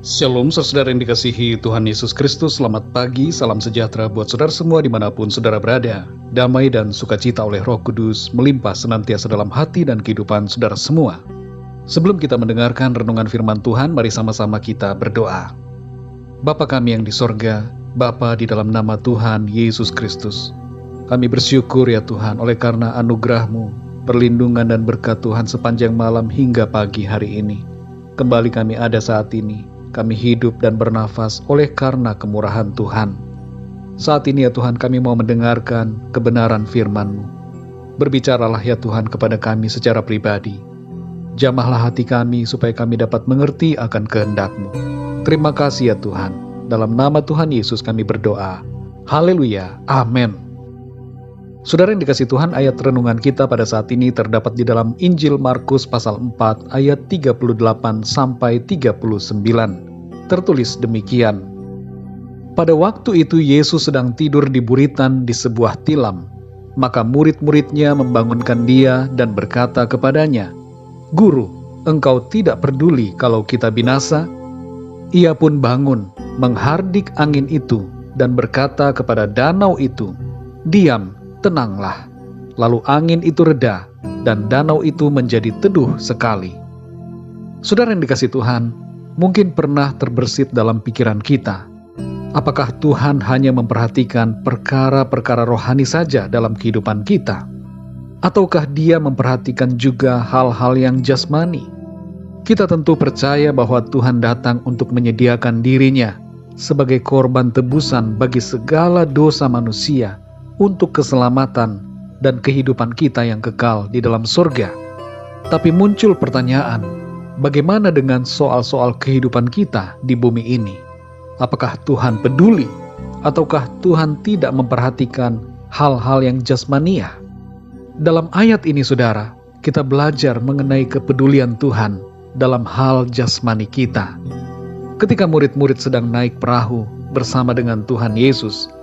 Shalom saudara yang dikasihi Tuhan Yesus Kristus, selamat pagi, salam sejahtera buat saudara semua dimanapun saudara berada. Damai dan sukacita oleh Roh Kudus melimpah senantiasa dalam hati dan kehidupan saudara semua. Sebelum kita mendengarkan renungan firman Tuhan, mari sama-sama kita berdoa. Bapa kami yang di sorga, Bapa di dalam nama Tuhan Yesus Kristus, kami bersyukur ya Tuhan oleh karena anugerah-Mu, perlindungan dan berkat Tuhan sepanjang malam hingga pagi hari ini. Kembali kami ada saat ini. Kami hidup dan bernafas oleh karena kemurahan Tuhan. Saat ini ya Tuhan, kami mau mendengarkan kebenaran firman-Mu. Berbicaralah ya Tuhan kepada kami secara pribadi. Jamahlah hati kami supaya kami dapat mengerti akan kehendak-Mu. Terima kasih ya Tuhan. Dalam nama Tuhan Yesus kami berdoa. Haleluya. Amin. Saudara yang dikasihi Tuhan, ayat renungan kita pada saat ini terdapat di dalam Injil Markus pasal 4 ayat 38 sampai 39. Tertulis demikian. Pada waktu itu Yesus sedang tidur di buritan di sebuah tilam. Maka murid-muridnya membangunkan dia dan berkata kepadanya, "Guru, engkau tidak peduli kalau kita binasa?" Ia pun bangun, menghardik angin itu dan berkata kepada danau itu, "Diam, tenanglah." Lalu angin itu reda dan danau itu menjadi teduh sekali. Saudara yang dikasihi Tuhan, mungkin pernah terbersit dalam pikiran kita, apakah Tuhan hanya memperhatikan perkara-perkara rohani saja dalam kehidupan kita? Ataukah Dia memperhatikan juga hal-hal yang jasmani? Kita tentu percaya bahwa Tuhan datang untuk menyediakan dirinya sebagai korban tebusan bagi segala dosa manusia, untuk keselamatan dan kehidupan kita yang kekal di dalam surga. Tapi muncul pertanyaan, bagaimana dengan soal-soal kehidupan kita di bumi ini? Apakah Tuhan peduli? Ataukah Tuhan tidak memperhatikan hal-hal yang jasmania? Dalam ayat ini saudara, kita belajar mengenai kepedulian Tuhan dalam hal jasmani kita. Ketika murid-murid sedang naik perahu bersama dengan Tuhan Yesus,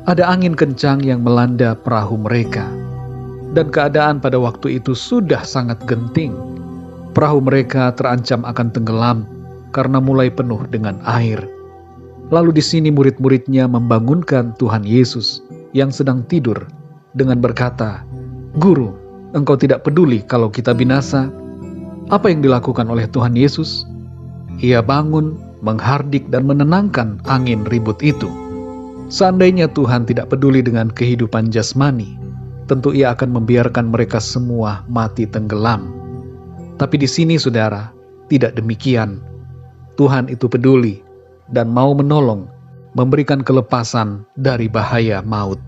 ada angin kencang yang melanda perahu mereka. Dan keadaan pada waktu itu sudah sangat genting. Perahu mereka terancam akan tenggelam karena mulai penuh dengan air. Lalu di sini murid-muridnya membangunkan Tuhan Yesus yang sedang tidur dengan berkata, "Guru, engkau tidak peduli kalau kita binasa?" Apa yang dilakukan oleh Tuhan Yesus? Ia bangun, menghardik dan menenangkan angin ribut itu. Seandainya Tuhan tidak peduli dengan kehidupan jasmani, tentu Ia akan membiarkan mereka semua mati tenggelam. Tapi di sini saudara, tidak demikian. Tuhan itu peduli dan mau menolong, memberikan kelepasan dari bahaya maut.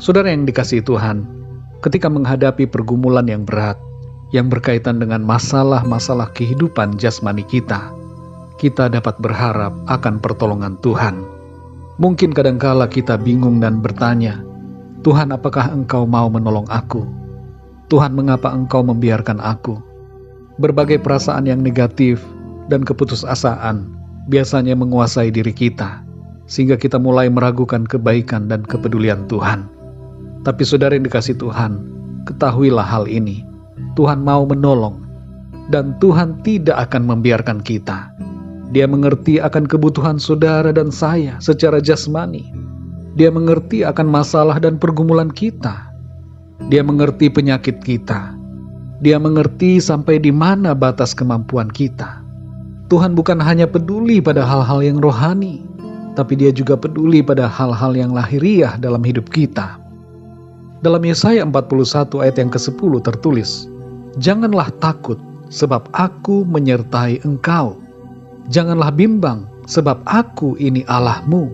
Saudara yang dikasihi Tuhan, ketika menghadapi pergumulan yang berat, yang berkaitan dengan masalah-masalah kehidupan jasmani kita dapat berharap akan pertolongan Tuhan. Mungkin kadangkala kita bingung dan bertanya, "Tuhan, apakah Engkau mau menolong aku? Tuhan, mengapa Engkau membiarkan aku?" Berbagai perasaan yang negatif dan keputusasaan biasanya menguasai diri kita, sehingga kita mulai meragukan kebaikan dan kepedulian Tuhan. Tapi saudara yang dikasihi Tuhan, ketahuilah hal ini. Tuhan mau menolong, dan Tuhan tidak akan membiarkan kita. Dia mengerti akan kebutuhan saudara dan saya secara jasmani. Dia mengerti akan masalah dan pergumulan kita. Dia mengerti penyakit kita. Dia mengerti sampai di mana batas kemampuan kita. Tuhan bukan hanya peduli pada hal-hal yang rohani, tapi Dia juga peduli pada hal-hal yang lahiriah dalam hidup kita. Dalam Yesaya 41 ayat yang ke-10 tertulis, "Janganlah takut, sebab Aku menyertai engkau. Janganlah bimbang, sebab Aku ini Allahmu.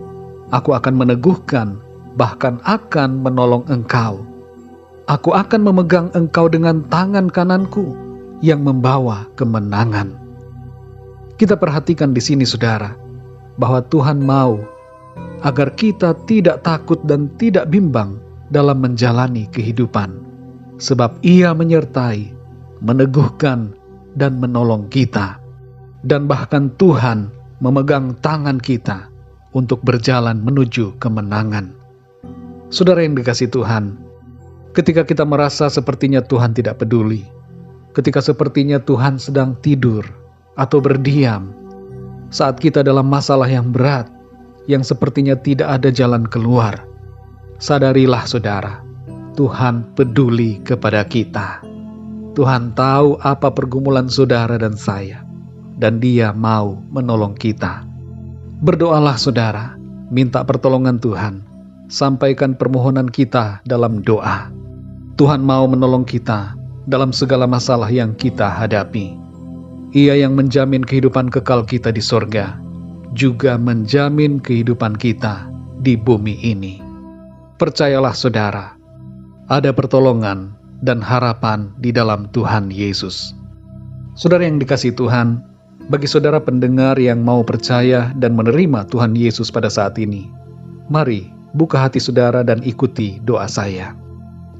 Aku akan meneguhkan, bahkan akan menolong engkau. Aku akan memegang engkau dengan tangan kananku yang membawa kemenangan." Kita perhatikan di sini saudara, bahwa Tuhan mau agar kita tidak takut dan tidak bimbang dalam menjalani kehidupan. Sebab Ia menyertai, meneguhkan, dan menolong kita. Dan bahkan Tuhan memegang tangan kita untuk berjalan menuju kemenangan. Saudara yang dikasihi Tuhan, ketika kita merasa sepertinya Tuhan tidak peduli, ketika sepertinya Tuhan sedang tidur atau berdiam, Saat kita dalam masalah yang berat, yang sepertinya tidak ada jalan keluar, sadarilah saudara, Tuhan peduli kepada kita. Tuhan tahu apa pergumulan saudara dan saya, dan Dia mau menolong kita. Berdoalah saudara, minta pertolongan Tuhan, sampaikan permohonan kita dalam doa. Tuhan mau menolong kita dalam segala masalah yang kita hadapi. Ia yang menjamin kehidupan kekal kita di sorga, juga menjamin kehidupan kita di bumi ini. Percayalah saudara, ada pertolongan dan harapan di dalam Tuhan Yesus. Saudara yang dikasihi Tuhan, bagi saudara pendengar yang mau percaya dan menerima Tuhan Yesus pada saat ini, mari buka hati saudara dan ikuti doa saya.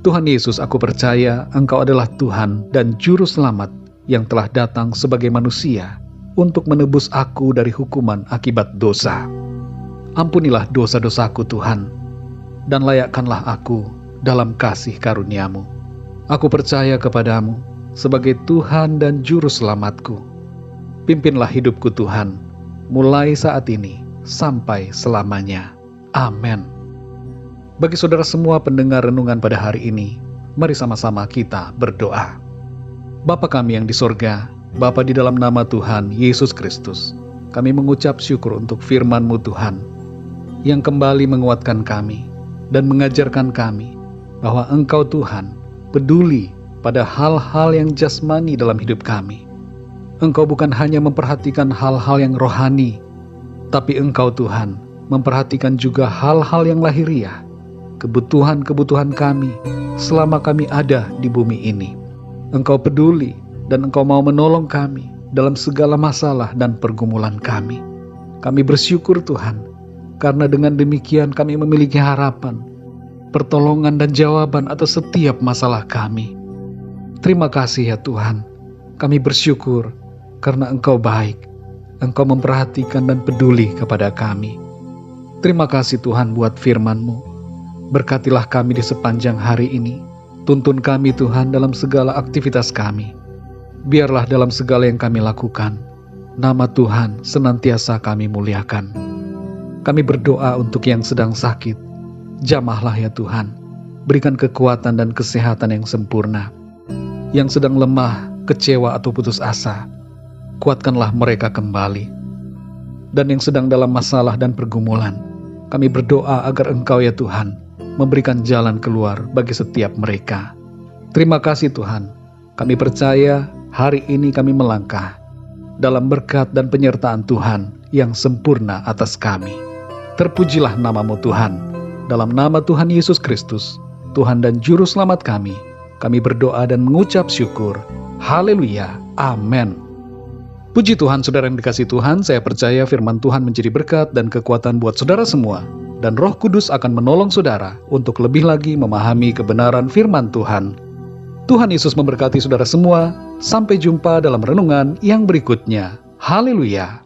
Tuhan Yesus, aku percaya Engkau adalah Tuhan dan Juru Selamat yang telah datang sebagai manusia untuk menebus aku dari hukuman akibat dosa. Ampunilah dosa-dosaku Tuhan, dan layakkanlah aku dalam kasih karunia-Mu. Aku percaya kepadamu sebagai Tuhan dan Juru Selamatku. Pimpinlah hidupku Tuhan, mulai saat ini sampai selamanya. Amin. Bagi saudara semua pendengar renungan pada hari ini, mari sama-sama kita berdoa. Bapa kami yang di sorga, Bapa di dalam nama Tuhan Yesus Kristus, kami mengucap syukur untuk firman-Mu Tuhan, yang kembali menguatkan kami dan mengajarkan kami bahwa Engkau Tuhan peduli pada hal-hal yang jasmani dalam hidup kami. Engkau bukan hanya memperhatikan hal-hal yang rohani, tapi Engkau Tuhan memperhatikan juga hal-hal yang lahiriah, kebutuhan-kebutuhan kami selama kami ada di bumi ini. Engkau peduli dan Engkau mau menolong kami dalam segala masalah dan pergumulan kami. Kami bersyukur Tuhan, karena dengan demikian kami memiliki harapan, pertolongan dan jawaban atas setiap masalah kami. Terima kasih ya Tuhan, kami bersyukur karena Engkau baik, Engkau memperhatikan dan peduli kepada kami. Terima kasih Tuhan buat firman-Mu. Berkatilah kami di sepanjang hari ini. Tuntun kami Tuhan dalam segala aktivitas kami. Biarlah dalam segala yang kami lakukan, nama Tuhan senantiasa kami muliakan. Kami berdoa untuk yang sedang sakit. Jamahlah ya Tuhan, berikan kekuatan dan kesehatan yang sempurna. Yang sedang lemah, kecewa atau putus asa, kuatkanlah mereka kembali. Dan yang sedang dalam masalah dan pergumulan, kami berdoa agar Engkau ya Tuhan memberikan jalan keluar bagi setiap mereka. Terima kasih Tuhan, kami percaya hari ini kami melangkah dalam berkat dan penyertaan Tuhan yang sempurna atas kami. Terpujilah nama-Mu Tuhan. Dalam nama Tuhan Yesus Kristus, Tuhan dan Juru Selamat kami berdoa dan mengucap syukur. Haleluya, amin. Puji Tuhan, saudara yang dikasihi Tuhan, saya percaya firman Tuhan menjadi berkat dan kekuatan buat saudara semua. Dan Roh Kudus akan menolong saudara untuk lebih lagi memahami kebenaran firman Tuhan. Tuhan Yesus memberkati saudara semua. Sampai jumpa dalam renungan yang berikutnya. Haleluya.